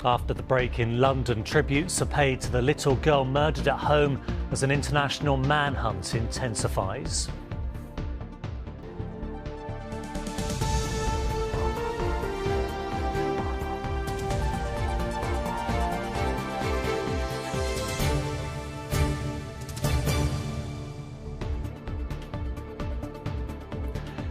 After the break in London, tributes are paid to the little girl murdered at home as an international manhunt intensifies.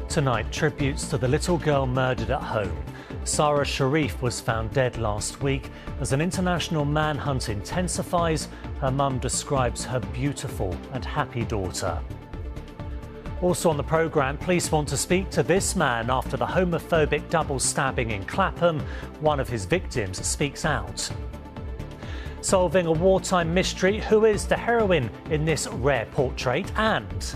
Tonight, tributes to the little girl murdered at home. Sarah Sharif was found dead last week. As an international manhunt intensifies, her mum describes her beautiful and happy daughter. Also on the programme, police want to speak to this man after the homophobic double stabbing in Clapham. One of his victims speaks out. Solving a wartime mystery, who is the heroine in this rare portrait? And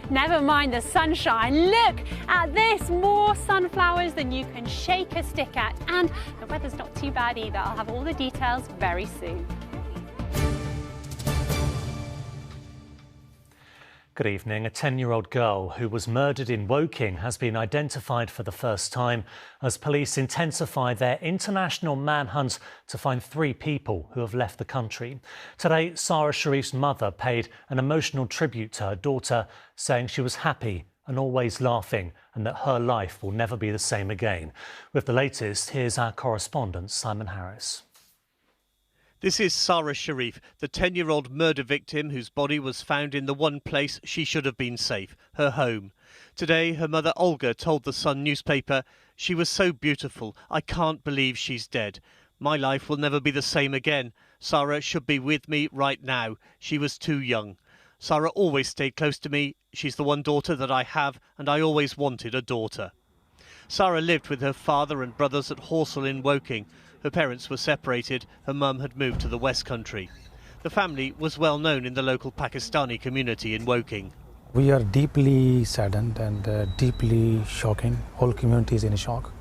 never mind the sunshine, look at this, more sunflowers than you can shake a stick at. And the weather's not too bad either. I'll have all the details very soon. Good evening. A 10-year-old girl who was murdered in Woking has been identified for the first time as police intensify their international manhunt to find 3 people who have left the country. Today, Sarah Sharif's mother paid an emotional tribute to her daughter, saying she was happy and always laughing and that her life will never be the same again. With the latest, here's our correspondent, Simon Harris. This is Sarah Sharif, the 10-year-old murder victim whose body was found in the one place she should have been safe, her home. Today, her mother Olga told the Sun newspaper, "She was so beautiful, I can't believe she's dead. My life will never be the same again. Sarah should be with me right now. She was too young. Sarah always stayed close to me. She's the one daughter that I have, and I always wanted a daughter." Sarah lived with her father and brothers at Horsell in Woking. Her parents were separated. Her mum had moved to the West Country. The family was well known in the local Pakistani community in Woking. We are deeply saddened and deeply shocking. Whole community is in shock.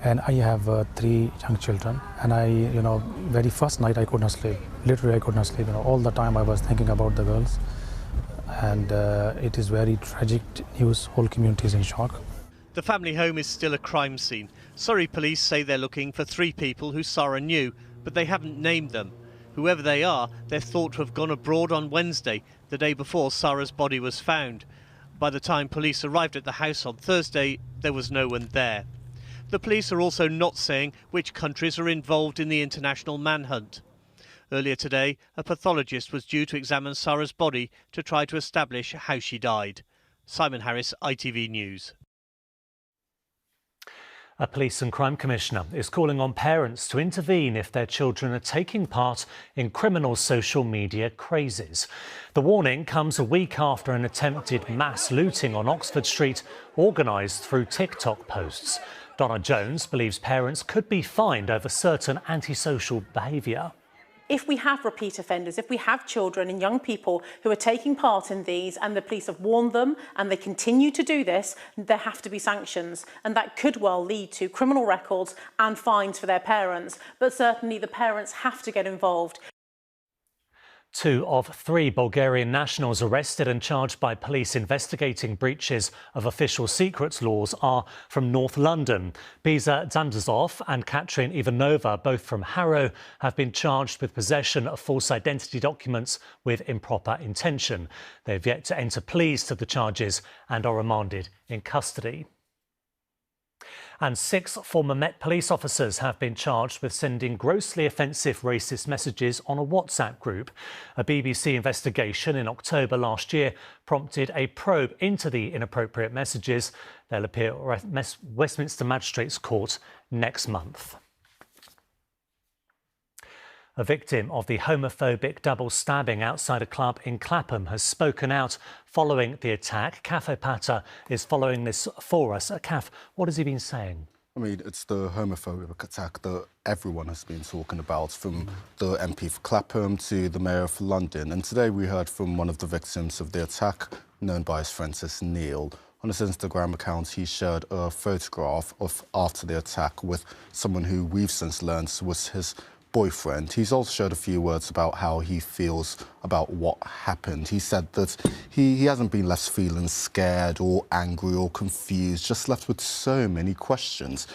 And I have 3 young children. And very first night I could not sleep. Literally I could not sleep. All the time I was thinking about the girls. And it is very tragic news. Whole community is in shock. The family home is still a crime scene. Surrey police say they're looking for 3 people who Sarah knew, but they haven't named them. Whoever they are, they're thought to have gone abroad on Wednesday, the day before Sarah's body was found. By the time police arrived at the house on Thursday, there was no one there. The police are also not saying which countries are involved in the international manhunt. Earlier today, a pathologist was due to examine Sarah's body to try to establish how she died. Simon Harris, ITV News. A police and crime commissioner is calling on parents to intervene if their children are taking part in criminal social media crazes. The warning comes a week after an attempted mass looting on Oxford Street, organised through TikTok posts. Donna Jones believes parents could be fined over certain antisocial behaviour. If we have repeat offenders, if we have children and young people who are taking part in these and the police have warned them and they continue to do this, there have to be sanctions. And that could well lead to criminal records and fines for their parents. But certainly the parents have to get involved. 2 of 3 Bulgarian nationals arrested and charged by police investigating breaches of official secrets laws are from North London. Biza Dandazov and Katrin Ivanova, both from Harrow, have been charged with possession of false identity documents with improper intention. They have yet to enter pleas to the charges and are remanded in custody. And 6 former Met police officers have been charged with sending grossly offensive racist messages on a WhatsApp group. A BBC investigation in October last year prompted a probe into the inappropriate messages. They'll appear at Westminster Magistrates Court next month. A victim of the homophobic double stabbing outside a club in Clapham has spoken out following the attack. Cafe Pata is following this for us. Caf, what has he been saying? I mean, it's the homophobic attack that everyone has been talking about, from the MP for Clapham to the Mayor of London. And today we heard from one of the victims of the attack, known by his friend as Neil. On his Instagram account, he shared a photograph of after the attack with someone who we've since learned was his boyfriend. He's also shared a few words about how he feels about what happened. He said that he hasn't been left feeling scared or angry or confused, just left with so many questions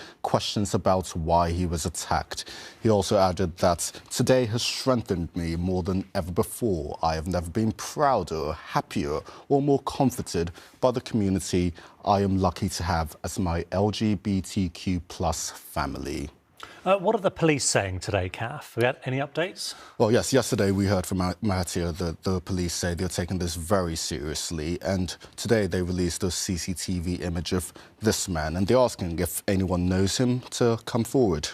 about why he was attacked. He also added that today has strengthened me more than ever before. I have never been prouder, happier or more comforted by the community I am lucky to have as my LGBTQ+ family. What are the police saying today, Kath? Have we had any updates? Well, yes, yesterday we heard from Mahathir that the police say they're taking this very seriously, and today they released a CCTV image of this man, and they're asking if anyone knows him to come forward.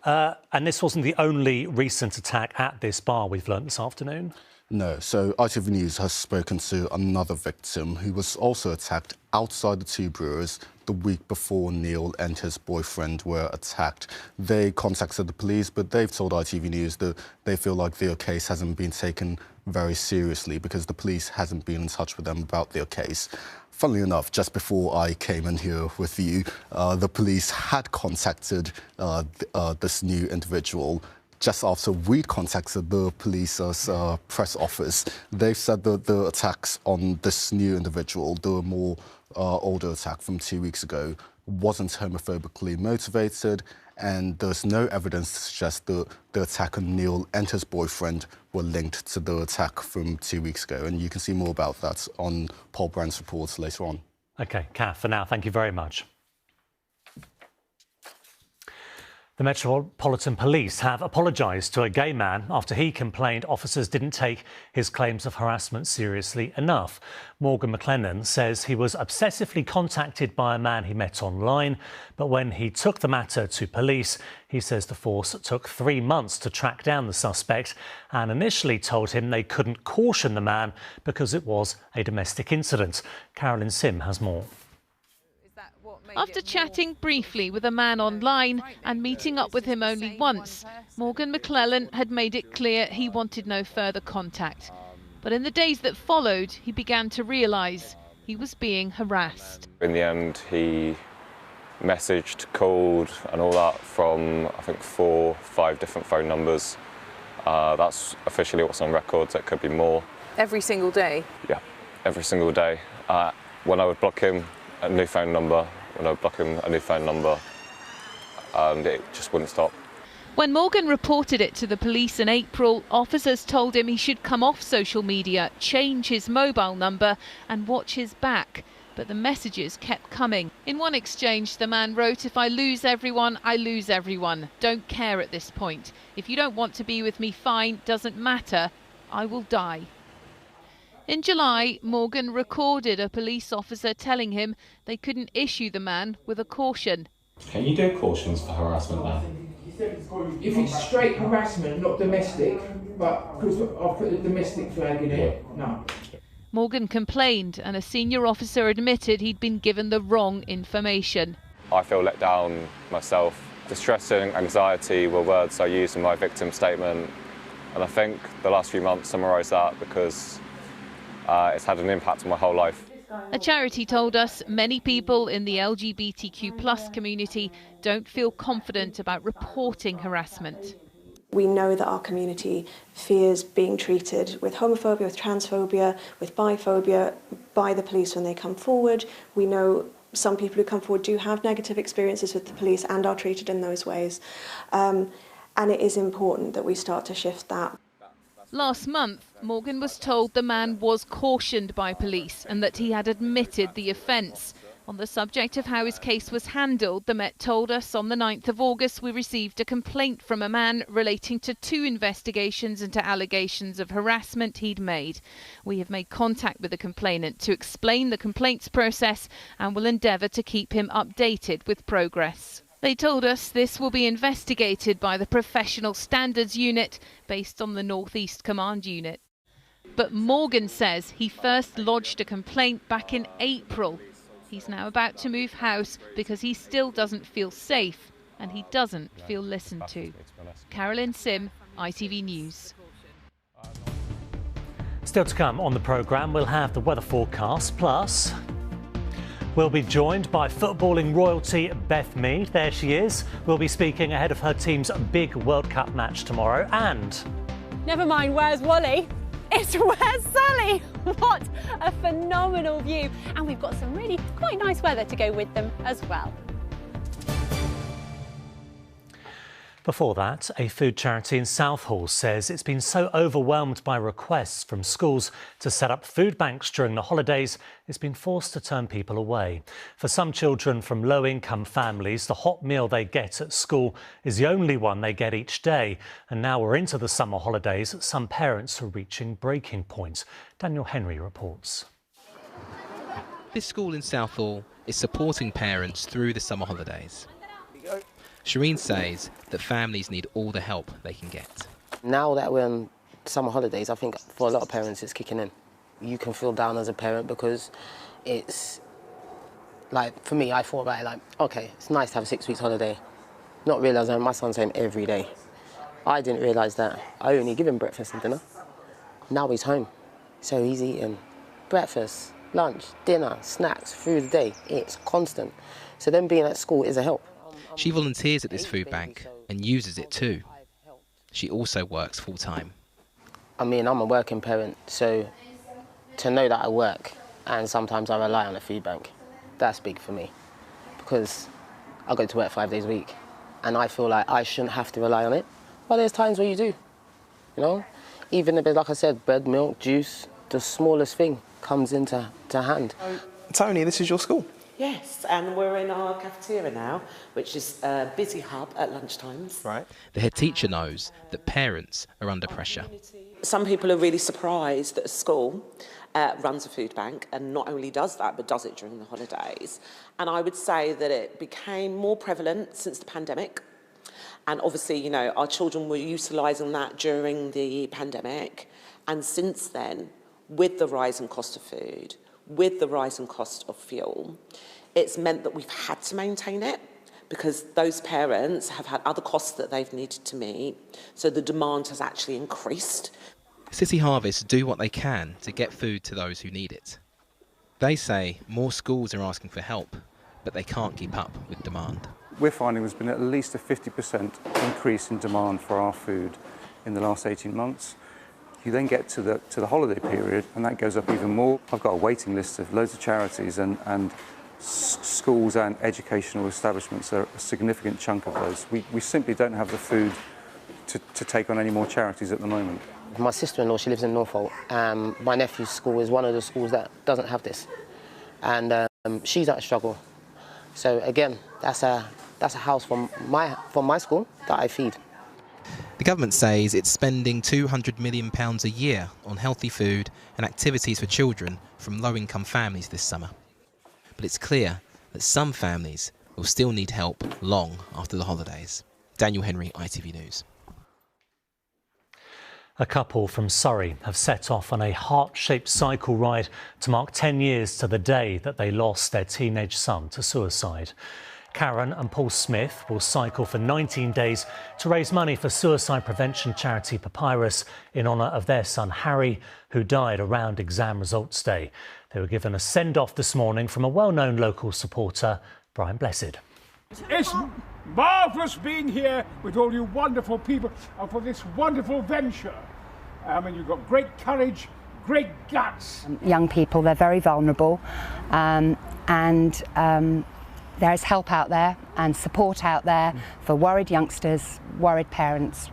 And this wasn't the only recent attack at this bar we've learnt this afternoon? No, so ITV News has spoken to another victim who was also attacked outside the two brewers the week before Neil and his boyfriend were attacked. They contacted the police, but they've told ITV News that they feel like their case hasn't been taken very seriously because the police hasn't been in touch with them about their case. Funnily enough, just before I came in here with you, the police had contacted this new individual. Just after we'd contacted the police's press office, they've said that the attacks on this new individual, the more older attack from 2 weeks ago, wasn't homophobically motivated, and there's no evidence to suggest that the attack on Neil and his boyfriend were linked to the attack from 2 weeks ago. And you can see more about that on Paul Brand's reports later on. OK, Kath, for now, thank you very much. The Metropolitan Police have apologised to a gay man after he complained officers didn't take his claims of harassment seriously enough. Morgan McLennan says he was obsessively contacted by a man he met online, but when he took the matter to police, he says the force took 3 months to track down the suspect and initially told him they couldn't caution the man because it was a domestic incident. Carolyn Sim has more. After chatting briefly with a man online and meeting up with him only once, Morgan McLellan had made it clear he wanted no further contact. But in the days that followed, he began to realise he was being harassed. In the end, he messaged, called and all that from, I think, 4 or 5 different phone numbers. That's officially what's on records. It could be more. Every single day? Yeah, every single day. When I would block him, a new phone number. When I would block him, a new phone number, and it just wouldn't stop. When Morgan reported it to the police in April, officers told him he should come off social media, change his mobile number and watch his back. But the messages kept coming. In one exchange, the man wrote, "If I lose everyone, I lose everyone. Don't care at this point. If you don't want to be with me, fine, doesn't matter. I will die." In July, Morgan recorded a police officer telling him they couldn't issue the man with a caution. Can you do cautions for harassment now? If it's straight harassment, not domestic, but because I've put the domestic flag in it, no. Morgan complained and a senior officer admitted he'd been given the wrong information. I feel let down myself. Distressing, anxiety were words I used in my victim statement, and I think the last few months summarise that because it's had an impact on my whole life. A charity told us many people in the LGBTQ+ community don't feel confident about reporting harassment. We know that our community fears being treated with homophobia, with transphobia, with biphobia by the police when they come forward. We know some people who come forward do have negative experiences with the police and are treated in those ways. And it is important that we start to shift that. Last month, Morgan was told the man was cautioned by police and that he had admitted the offence. On the subject of how his case was handled, the Met told us on the 9th of August we received a complaint from a man relating to 2 investigations into allegations of harassment he'd made. We have made contact with the complainant to explain the complaints process and will endeavour to keep him updated with progress. They told us this will be investigated by the Professional Standards Unit based on the North East Command Unit. But Morgan says he first lodged a complaint back in April. He's now about to move house because he still doesn't feel safe and he doesn't feel listened to. Carolyn Sim, ITV News. Still to come on the programme, we'll have the weather forecast, plus We'll be joined by footballing royalty Beth Mead. There she is. We'll be speaking ahead of her team's big World Cup match tomorrow. And never mind where's Wally, it's where's Sally. What a phenomenal view. And we've got some really quite nice weather to go with them as well. before that, a food charity in Southall says it's been so overwhelmed by requests from schools to set up food banks during the holidays, it's been forced to turn people away. For some children from low-income families, the hot meal they get at school is the only one they get each day. And now we're into the summer holidays, some parents are reaching breaking point. Daniel Henry reports. This school in Southall is supporting parents through the summer holidays. Shireen says that families need all the help they can get. Now that we're on summer holidays, I think for a lot of parents it's kicking in. You can feel down as a parent because it's like, for me, I thought about it like, okay, it's nice to have a 6 weeks holiday. Not realising my son's home every day. I didn't realise that I only give him breakfast and dinner. Now he's home, so he's eating breakfast, lunch, dinner, snacks through the day. It's constant. So then being at school is a help. She volunteers at this food bank and uses it too. She also works full-time. I mean, I'm a working parent, so to know that I work and sometimes I rely on a food bank, that's big for me. Because I go to work 5 days a week and I feel like I shouldn't have to rely on it. But there's times where you do, you know? Even if it's, like I said, bread, milk, juice, the smallest thing comes into hand. Tony, this is your school? Yes, and we're in our cafeteria now, which is a busy hub at lunchtimes. Right. The head teacher knows that parents are under pressure. Some people are really surprised that a school runs a food bank and not only does that, but does it during the holidays. And I would say that it became more prevalent since the pandemic. And obviously, you know, our children were utilising that during the pandemic. And since then, with the rise in cost of food, with the rise in cost of fuel, it's meant that we've had to maintain it because those parents have had other costs that they've needed to meet. So the demand has actually increased. City Harvest do what they can to get food to those who need it. They say more schools are asking for help, but they can't keep up with demand. We're finding there's been at least a 50% increase in demand for our food in the last 18 months. You then get to the holiday period and that goes up even more. I've got a waiting list of loads of charities and schools and educational establishments are a significant chunk of those. We simply don't have the food to take on any more charities at the moment. My sister-in-law, she lives in Norfolk. My nephew's school is one of the schools that doesn't have this. And she's at a struggle. So again, that's a house from my school that I feed. The government says it's spending £200 million a year on healthy food and activities for children from low-income families this summer. But it's clear that some families will still need help long after the holidays. Daniel Henry, ITV News. A couple from Surrey have set off on a heart-shaped cycle ride to mark 10 years to the day that they lost their teenage son to suicide. Karen and Paul Smith will cycle for 19 days to raise money for suicide prevention charity Papyrus in honour of their son Harry, who died around exam results day. They were given a send-off this morning from a well-known local supporter, Brian Blessed. It's marvellous being here with all you wonderful people and for this wonderful venture. I mean, you've got great courage, great guts. Young people, they're very vulnerable there's help out there and support out there for worried youngsters, worried parents.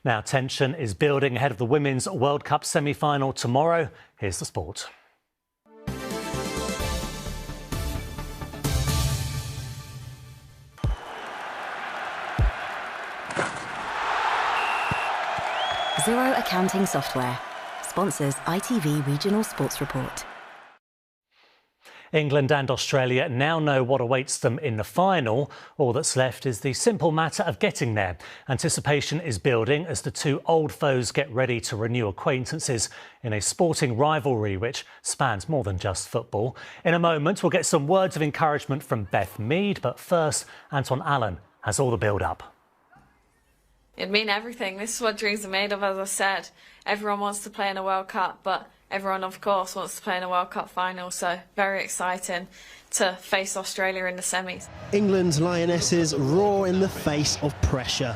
Now, tension is building ahead of the Women's World Cup semi-final tomorrow. Here's the sport. Zero Accounting Software sponsors ITV Regional Sports Report. England and Australia now know what awaits them in the final. All that's left is the simple matter of getting there. Anticipation is building as the two old foes get ready to renew acquaintances in a sporting rivalry which spans more than just football. In a moment, we'll get some words of encouragement from Beth Mead, but first, Anton Allen has all the build-up. It'd mean everything. This is what dreams are made of, as I said. Everyone wants to play in a World Cup, but everyone, of course, wants to play in a World Cup final, so very exciting to face Australia in the semis. England's Lionesses roar in the face of pressure.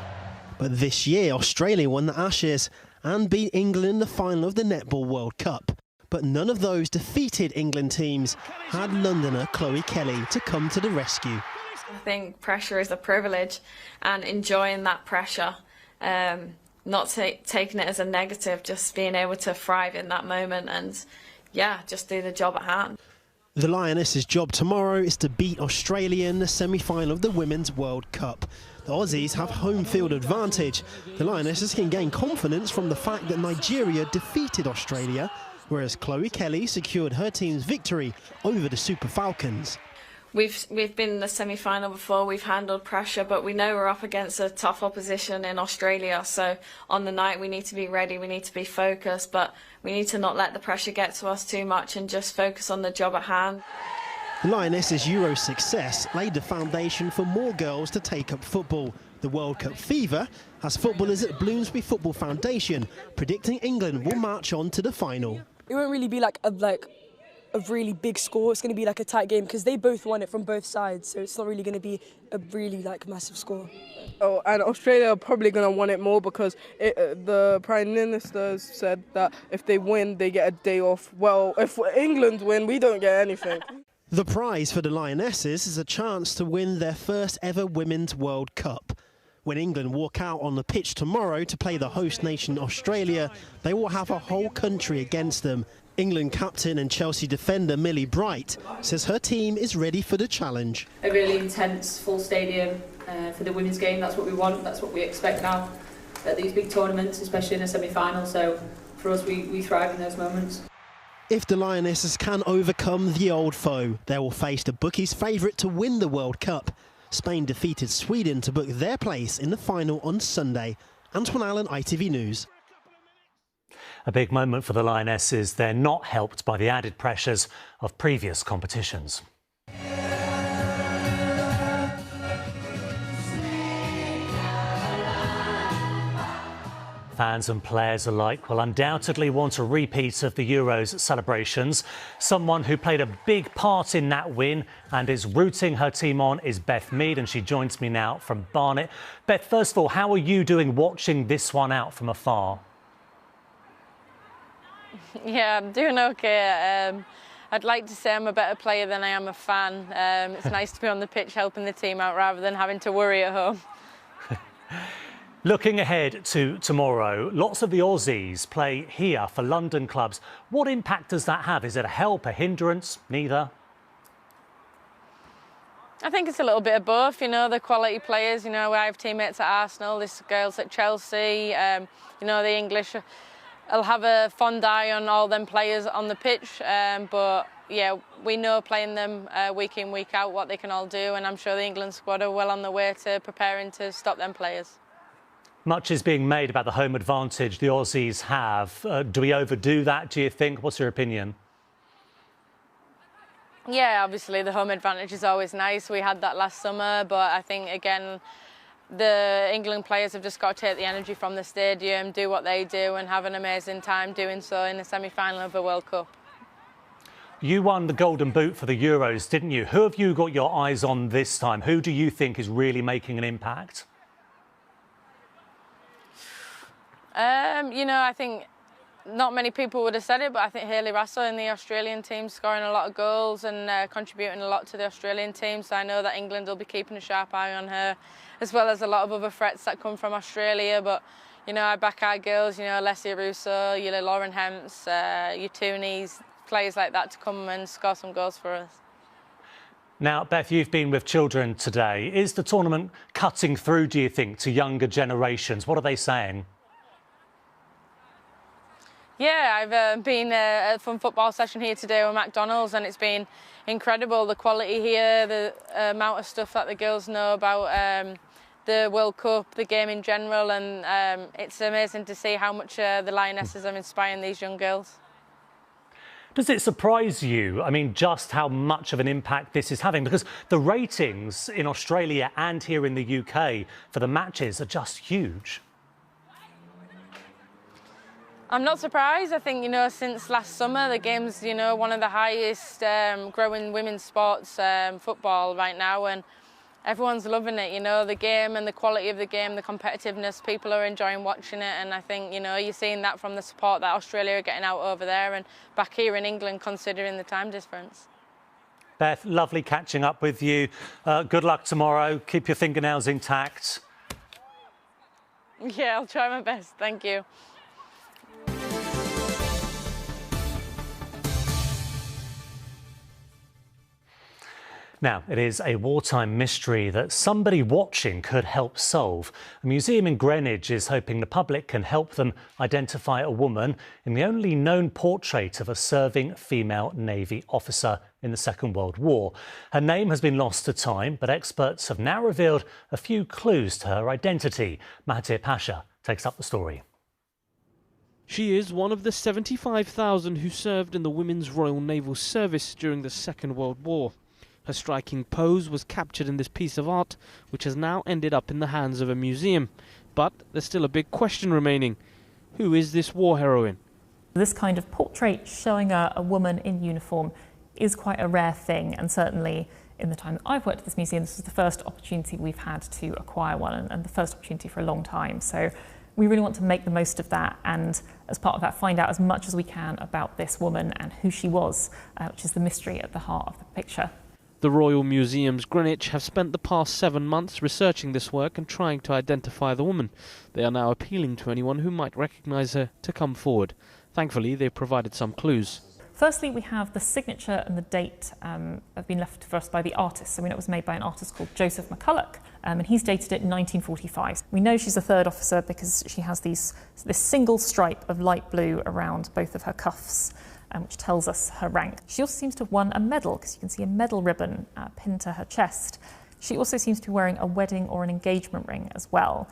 But this year, Australia won the Ashes and beat England in the final of the Netball World Cup. But none of those defeated England teams had Londoner Chloe Kelly to come to the rescue. I think pressure is a privilege, and enjoying that pressure, not taking it as a negative, just being able to thrive in that moment and, yeah, just do the job at hand. The Lionesses' job tomorrow is to beat Australia in the semi-final of the Women's World Cup. The Aussies have home field advantage. The Lionesses can gain confidence from the fact that Nigeria defeated Australia, whereas Chloe Kelly secured her team's victory over the Super Falcons. We've been in the semi-final before, we've handled pressure, but we know we're up against a tough opposition in Australia, so on the night we need to be ready, we need to be focused, but we need to not let the pressure get to us too much and just focus on the job at hand. The Lionesses' Euro success laid the foundation for more girls to take up football. The World Cup fever has footballers at Bloomsbury Football Foundation predicting England will march on to the final. It won't really be like a really big score. It's going to be like a tight game because they both won it from both sides, so it's not really going to be a really massive score. Oh, and Australia are probably going to want it more because the Prime Minister said that if they win, they get a day off. Well, if England win, we don't get anything. The prize for the Lionesses is a chance to win their first ever Women's World Cup. When England walk out on the pitch tomorrow to play the host nation Australia, they will have a whole country against them. England captain and Chelsea defender Millie Bright says her team is ready for the challenge. A really intense full stadium for the women's game. That's what we want, that's what we expect now at these big tournaments, especially in a semi-final, so for us we thrive in those moments. If the Lionesses can overcome the old foe, they will face the bookies' favourite to win the World Cup. Spain defeated Sweden to book their place in the final on Sunday. Antoine Allen, ITV News. A big moment for the Lionesses. They're not helped by the added pressures of previous competitions. Fans and players alike will undoubtedly want a repeat of the Euros celebrations. Someone who played a big part in that win and is rooting her team on is Beth Mead, and she joins me now from Barnet. Beth, first of all, how are you doing watching this one out from afar? Yeah, I'm doing okay. I'd like to say I'm a better player than I am a fan. It's nice to be on the pitch helping the team out rather than having to worry at home. Looking ahead to tomorrow, lots of the Aussies play here for London clubs. What impact does that have? Is it a help, a hindrance, neither? I think it's a little bit of both, you know, the quality players, you know, I have teammates at Arsenal, this girls at Chelsea, you know, the English will have a fond eye on all them players on the pitch, but yeah, we know playing them week in, week out what they can all do, and I'm sure the England squad are well on the way to preparing to stop them players. Much is being made about the home advantage the Aussies have. Do we overdo that, do you think? What's your opinion? Yeah, obviously the home advantage is always nice. We had that last summer, but I think, again, the England players have just got to take the energy from the stadium, do what they do and have an amazing time doing so in the semi-final of the World Cup. You won the Golden Boot for the Euros, didn't you? Who have you got your eyes on this time? Who do you think is really making an impact? You know, I think not many people would have said it, but I think Hayley Russell in the Australian team scoring a lot of goals and contributing a lot to the Australian team. So I know that England will be keeping a sharp eye on her, as well as a lot of other threats that come from Australia. But, you know, I back our girls, you know, Alessia Russo, your Lauren Hemps, your Toonies, players like that to come and score some goals for us. Now, Beth, you've been with children today. Is the tournament cutting through, do you think, to younger generations? What are they saying? Yeah, I've been at a fun football session here today with McDonald's, and it's been incredible, the quality here, the amount of stuff that the girls know about the World Cup, the game in general, and it's amazing to see how much the Lionesses are inspiring these young girls. Does it surprise you, I mean, just how much of an impact this is having? Because the ratings in Australia and here in the UK for the matches are just huge. I'm not surprised. I think, since last summer, the game's, one of the highest growing women's sports, football right now, and everyone's loving it, the game and the quality of the game, the competitiveness, people are enjoying watching it, and I think, you're seeing that from the support that Australia are getting out over there and back here in England, considering the time difference. Beth, lovely catching up with you. Good luck tomorrow. Keep your fingernails intact. Yeah, I'll try my best. Thank you. Now, it is a wartime mystery that somebody watching could help solve. A museum in Greenwich is hoping the public can help them identify a woman in the only known portrait of a serving female Navy officer in the Second World War. Her name has been lost to time, but experts have now revealed a few clues to her identity. Mahathir Pasha takes up the story. She is one of the 75,000 who served in the Women's Royal Naval Service during the Second World War. Her striking pose was captured in this piece of art, which has now ended up in the hands of a museum. But there's still a big question remaining. Who is this war heroine? This kind of portrait showing a woman in uniform is quite a rare thing, and certainly in the time that I've worked at this museum, this is the first opportunity we've had to acquire one, and the first opportunity for a long time. So we really want to make the most of that, and as part of that, find out as much as we can about this woman and who she was, which is the mystery at the heart of the picture. The Royal Museums Greenwich have spent the past 7 months researching this work and trying to identify the woman. They are now appealing to anyone who might recognise her to come forward. Thankfully, they've provided some clues. Firstly, we have the signature and the date have been left for us by the artist. So we know it was made by an artist called Joseph McCulloch, and he's dated it in 1945. We know she's a third officer because she has this single stripe of light blue around both of her cuffs, which tells us her rank. She also seems to have won a medal, because you can see a medal ribbon pinned to her chest. She also seems to be wearing a wedding or an engagement ring as well.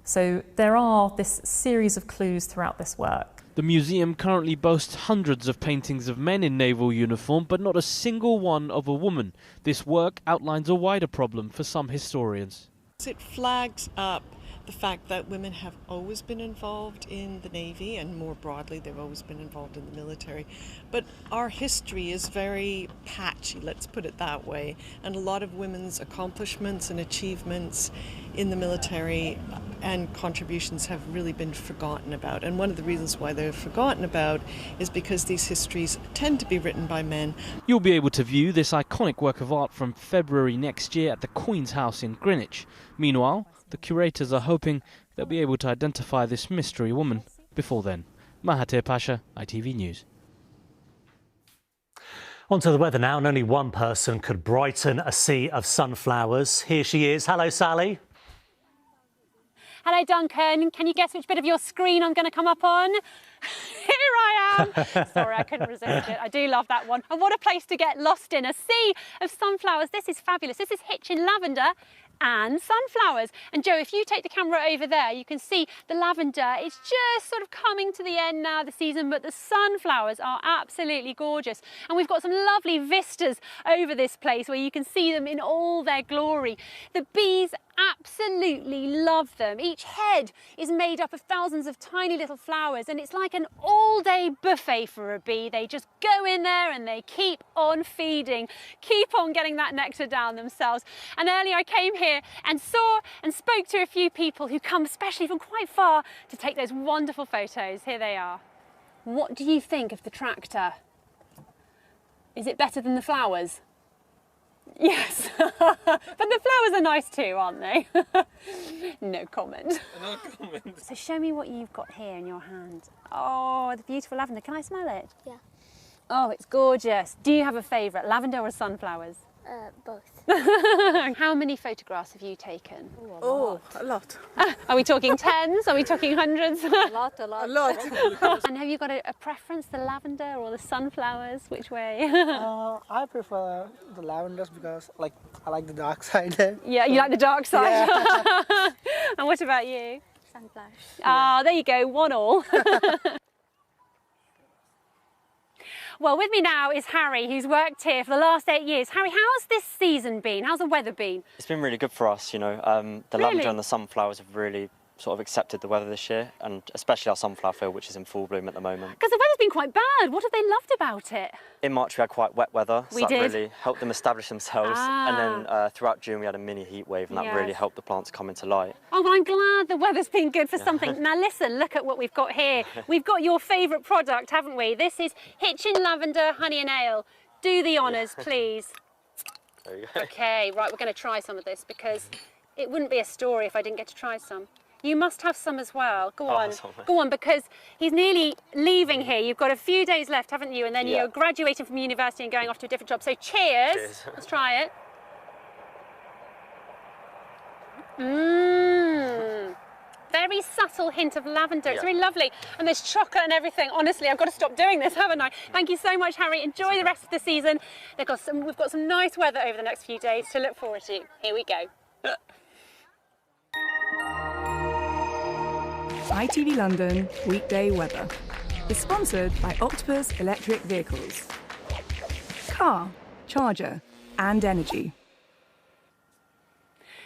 So there are this series of clues throughout this work. The museum currently boasts hundreds of paintings of men in naval uniform, but not a single one of a woman. This work outlines a wider problem for some historians. It flags up the fact that women have always been involved in the Navy, and more broadly they've always been involved in the military. But our history is very patchy, let's put it that way, and a lot of women's accomplishments and achievements in the military and contributions have really been forgotten about. And one of the reasons why they're forgotten about is because these histories tend to be written by men. You'll be able to view this iconic work of art from February next year at the Queen's House in Greenwich. Meanwhile, the curators are hoping they'll be able to identify this mystery woman before then. Mahathir Pasha, ITV News. On to the weather now, and only one person could brighten a sea of sunflowers. Here she is. Hello, Sally. Hello, Duncan. Can you guess which bit of your screen I'm going to come up on? Here I am. Sorry, I couldn't resist it. I do love that one. And what a place to get lost in. A sea of sunflowers. This is fabulous. This is Hitchin lavender and sunflowers. And Joe, if you take the camera over there, you can see the lavender. It's just sort of coming to the end now of the season, but the sunflowers are absolutely gorgeous. And we've got some lovely vistas over this place where you can see them in all their glory. The bees absolutely love them. Each head is made up of thousands of tiny little flowers, and it's like an all-day buffet for a bee. They just go in there and they keep on feeding, keep on getting that nectar down themselves. And earlier I came here and saw and spoke to a few people who come especially from quite far to take those wonderful photos. Here they are. What do you think of the tractor? Is it better than the flowers? Yes, but the flowers are nice too, aren't they? No comment. No comment. So show me what you've got here in your hand. Oh, the beautiful lavender. Can I smell it? Yeah. Oh, it's gorgeous. Do you have a favourite, lavender or sunflowers? Both. How many photographs have you taken? Oh, a lot. Are we talking tens? Are we talking hundreds? A lot. A lot. And have you got a preference, the lavender or the sunflowers? Which way? I prefer the lavenders because I like the dark side there. Yeah, you like the dark side? Yeah. And what about you? Sunflowers. Ah, there you go, 1-1. Well, with me now is Harry, who's worked here for the last 8 years. Harry, how's this season been? How's the weather been? It's been really good for us, you know. The lavender and the sunflowers have really sort of accepted the weather this year, and especially our sunflower field, which is in full bloom at the moment. Because the weather's been quite bad. What have they loved about it? In March we had quite wet weather, so We that did. really helped them establish themselves. And then throughout June we had a mini heat wave, and that really Yes. helped the plants come into light. Oh, well, I'm glad the weather's been good for something. Now, listen, look at what we've got here. We've got your favourite product, haven't we? This is Hitchin Lavender Honey and Ale. Do the honours, please. There you go. OK, right, we're going to try some of this because it wouldn't be a story if I didn't get to try some. You must have some as well. Go on. Go on, because he's nearly leaving here. You've got a few days left, haven't you? And then you're graduating from university and going off to a different job. So cheers. Let's try it. Mmm. Very subtle hint of lavender. It's really lovely. And there's chocolate and everything. Honestly, I've got to stop doing this, haven't I? Thank you so much, Harry. Enjoy the rest of the season. We've got some nice weather over the next few days to look forward to. Here we go. ITV London weekday weather is sponsored by Octopus Electric Vehicles. Car, charger and energy.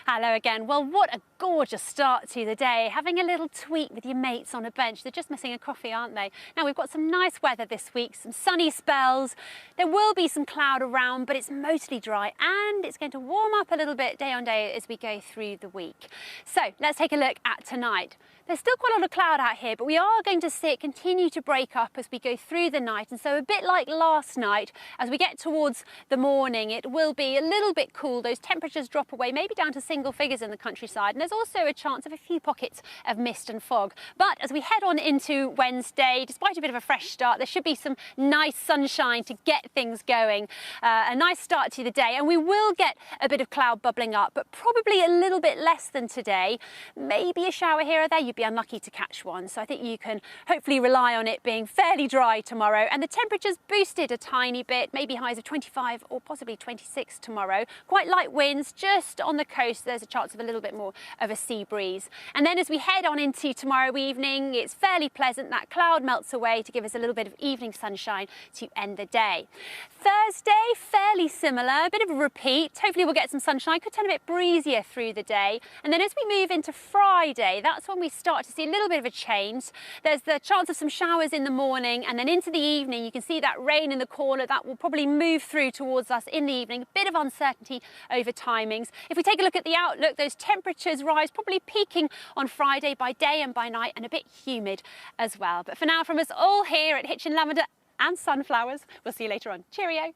Hello again. Well, what a gorgeous start to the day. Having a little tweet with your mates on a bench. They're just missing a coffee, aren't they? Now, we've got some nice weather this week, some sunny spells. There will be some cloud around, but it's mostly dry, and it's going to warm up a little bit day on day as we go through the week. So let's take a look at tonight. There's still quite a lot of cloud out here, but we are going to see it continue to break up as we go through the night. And so a bit like last night, as we get towards the morning, it will be a little bit cool. Those temperatures drop away, maybe down to single figures in the countryside. And there's also a chance of a few pockets of mist and fog. But as we head on into Wednesday, despite a bit of a fresh start, there should be some nice sunshine to get things going. A nice start to the day. And we will get a bit of cloud bubbling up, but probably a little bit less than today. Maybe a shower here or there. You'd be unlucky to catch one. So I think you can hopefully rely on it being fairly dry tomorrow. And the temperatures boosted a tiny bit, maybe highs of 25 or possibly 26 tomorrow. Quite light winds just on the coast. There's a chance of a little bit more of a sea breeze. And then as we head on into tomorrow evening, it's fairly pleasant. That cloud melts away to give us a little bit of evening sunshine to end the day. Thursday, fairly similar, a bit of a repeat. Hopefully we'll get some sunshine. Could turn a bit breezier through the day. And then as we move into Friday, that's when we start to see a little bit of a change. There's the chance of some showers in the morning, and then into the evening you can see that rain in the corner. That will probably move through towards us in the evening. A bit of uncertainty over timings. If we take a look at the outlook, those temperatures rise, probably peaking on Friday by day and by night, and a bit humid as well. But for now, from us all here at Hitchin Lavender and Sunflowers, we'll see you later on. Cheerio.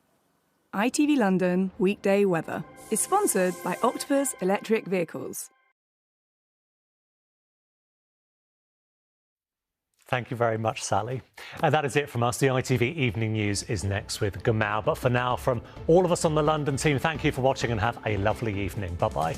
ITV London weekday weather is sponsored by Octopus Electric Vehicles. Thank you very much, Sally. And that is it from us. The ITV Evening News is next with Gamal. But for now, from all of us on the London team, thank you for watching and have a lovely evening. Bye-bye.